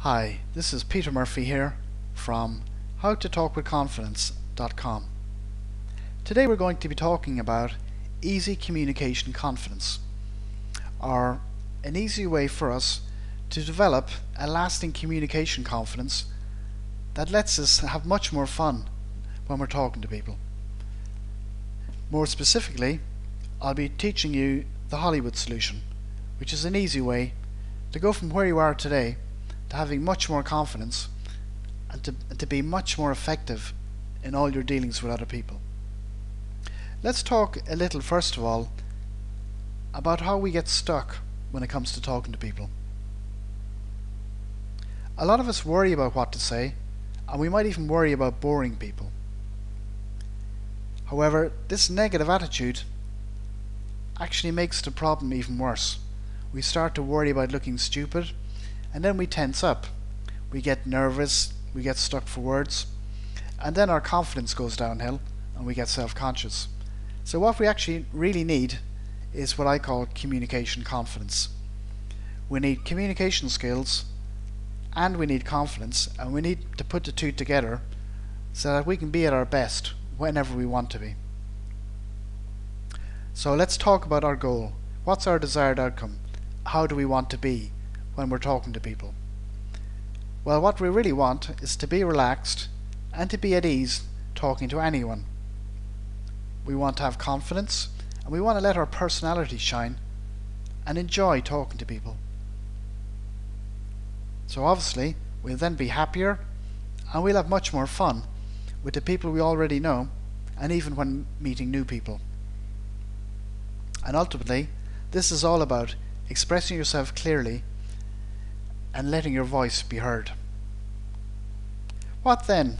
Hi, this is Peter Murphy here from howtotalkwithconfidence.com. Today we're going to be talking about easy communication confidence, or an easy way for us to develop a lasting communication confidence that lets us have much more fun when we're talking to people. More specifically, I'll be teaching you the Hollywood solution, which is an easy way to go from where you are today to having much more confidence and to be much more effective in all your dealings with other people. Let's talk a little first of all about how we get stuck when it comes to talking to people. A lot of us worry about what to say, and we might even worry about boring people. However, this negative attitude actually makes the problem even worse. We start to worry about looking stupid, and then we tense up. We get nervous, we get stuck for words, and then our confidence goes downhill and we get self-conscious. So what we actually really need is what I call communication confidence. We need communication skills and we need confidence, and we need to put the two together so that we can be at our best whenever we want to be. So let's talk about our goal. What's our desired outcome? How do we want to be when we're talking to people? Well, what we really want is to be relaxed and to be at ease talking to anyone. We want to have confidence, and we want to let our personality shine and enjoy talking to people. So obviously we'll then be happier and we'll have much more fun with the people we already know, and even when meeting new people. And ultimately, this is all about expressing yourself clearly and letting your voice be heard. What then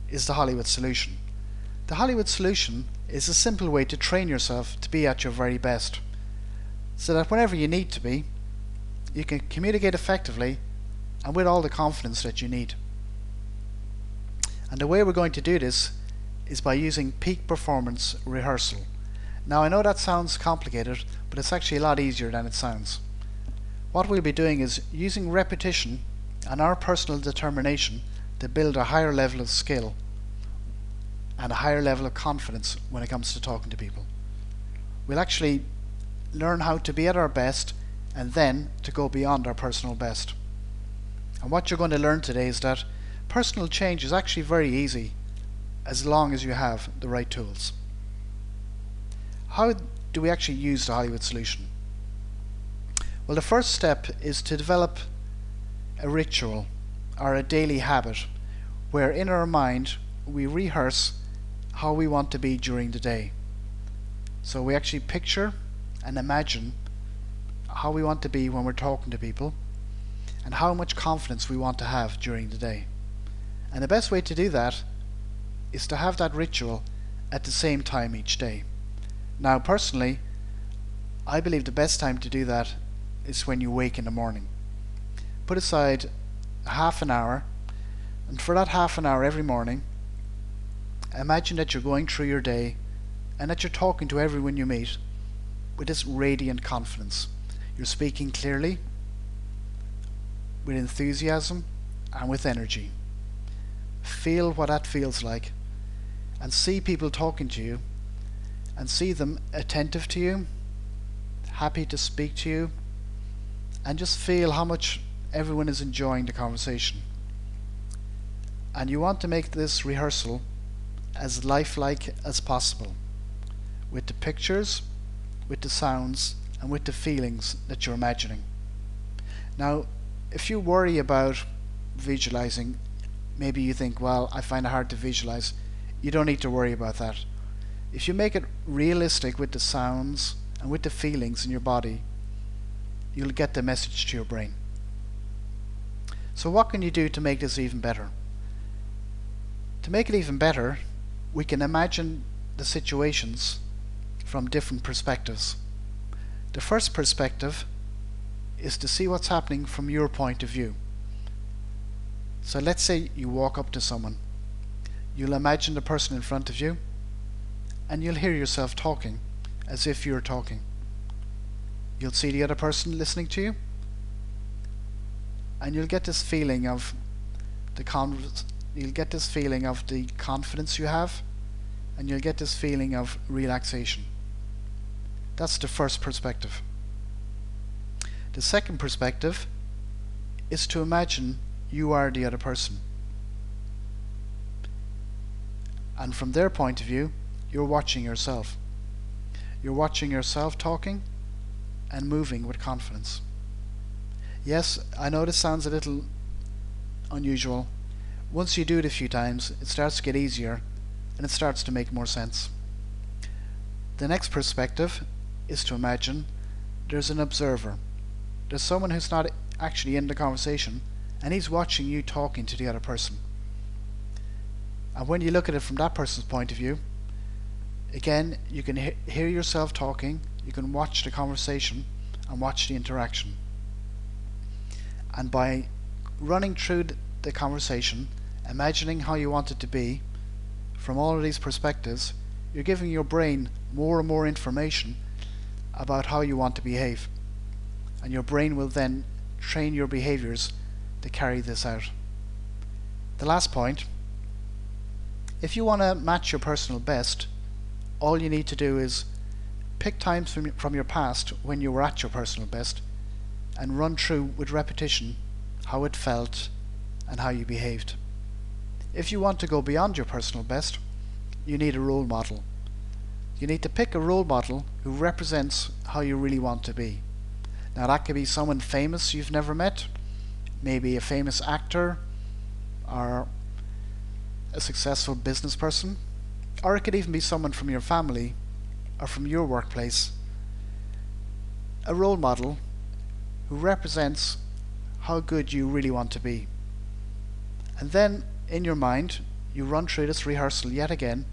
is the Hollywood solution? The Hollywood solution is a simple way to train yourself to be at your very best, so that whenever you need to be, you can communicate effectively and with all the confidence that you need. And the way we're going to do this is by using peak performance rehearsal. Now, I know that sounds complicated, but it's actually a lot easier than it sounds. What we'll be doing is using repetition and our personal determination to build a higher level of skill and a higher level of confidence when it comes to talking to people. We'll actually learn how to be at our best and then to go beyond our personal best. And what you're going to learn today is that personal change is actually very easy as long as you have the right tools. How do we actually use the Hollywood solution? Well, the first step is to develop a ritual or a daily habit where in our mind we rehearse how we want to be during the day. So we actually picture and imagine how we want to be when we're talking to people and how much confidence we want to have during the day. And the best way to do that is to have that ritual at the same time each day. Now, personally, I believe the best time to do that is when you wake in the morning. Put aside half an hour, and for that half an hour every morning, imagine that you're going through your day and that you're talking to everyone you meet with this radiant confidence. You're speaking clearly, with enthusiasm and with energy. Feel what that feels like and see people talking to you and see them attentive to you, happy to speak to you, and just feel how much everyone is enjoying the conversation. And you want to make this rehearsal as lifelike as possible, with the pictures, with the sounds, and with the feelings that you're imagining. Now, if you worry about visualizing, maybe you think, well, I find it hard to visualize. You don't need to worry about that. If you make it realistic with the sounds and with the feelings in your body, you'll get the message to your brain. So what can you do to make this even better? To make it even better, we can imagine the situations from different perspectives. The first perspective is to see what's happening from your point of view. So let's say you walk up to someone. You'll imagine the person in front of you and you'll hear yourself talking as if you're talking. You'll see the other person listening to you and you'll get this feeling of the confidence you have, and you'll get this feeling of relaxation. That's the first perspective. The second perspective is to imagine you are the other person. And from their point of view, you're watching yourself. You're watching yourself talking and moving with confidence. Yes, I know this sounds a little unusual. Once you do it a few times, it starts to get easier and it starts to make more sense. The next perspective is to imagine there's an observer. There's someone who's not actually in the conversation, and he's watching you talking to the other person. And when you look at it from that person's point of view, again, you can hear yourself talking, you can watch the conversation and watch the interaction. And by running through the conversation, imagining how you want it to be from all of these perspectives, you're giving your brain more and more information about how you want to behave. And your brain will then train your behaviors to carry this out. The last point, if you want to match your personal best, all you need to do is pick times from your past when you were at your personal best and run through with repetition how it felt and how you behaved. If you want to go beyond your personal best, you need a role model. You need to pick a role model who represents how you really want to be. Now that could be someone famous you've never met, maybe a famous actor or a successful business person, or it could even be someone from your family or from your workplace. A role model who represents how good you really want to be. And then in your mind you run through this rehearsal yet again,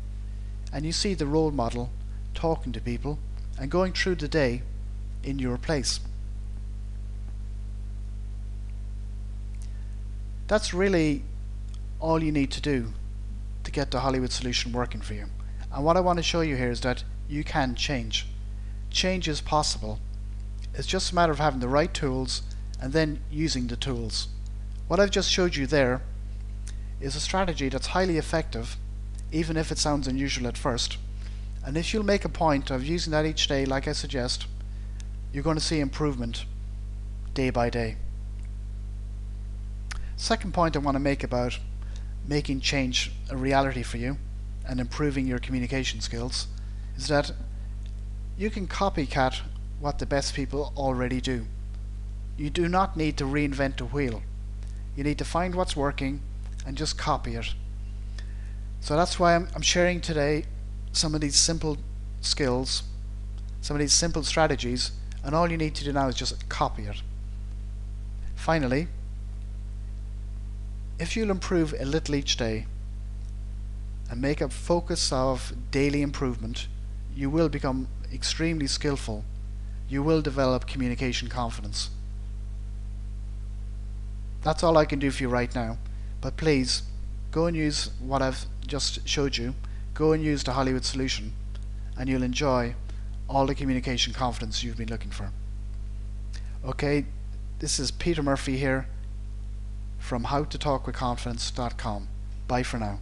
and you see the role model talking to people and going through the day in your place. That's really all you need to do to get the Hollywood solution working for you. And what I want to show you here is that you can change. Change is possible. It's just a matter of having the right tools and then using the tools. What I've just showed you there is a strategy that's highly effective, even if it sounds unusual at first. And if you'll make a point of using that each day like I suggest, you're going to see improvement day by day. Second point I want to make about making change a reality for you and improving your communication skills is that you can copycat what the best people already do. You do not need to reinvent the wheel. You need to find what's working and just copy it. So that's why I'm sharing today some of these simple skills, some of these simple strategies, and all you need to do now is just copy it. Finally, if you'll improve a little each day and make a focus of daily improvement, you will become extremely skillful. You will develop communication confidence. That's all I can do for you right now, but please go and use what I've just showed you. Go and use the Hollywood solution and you'll enjoy all the communication confidence you've been looking for. Okay, this is Peter Murphy here from howtotalkwithconfidence.com. Bye for now.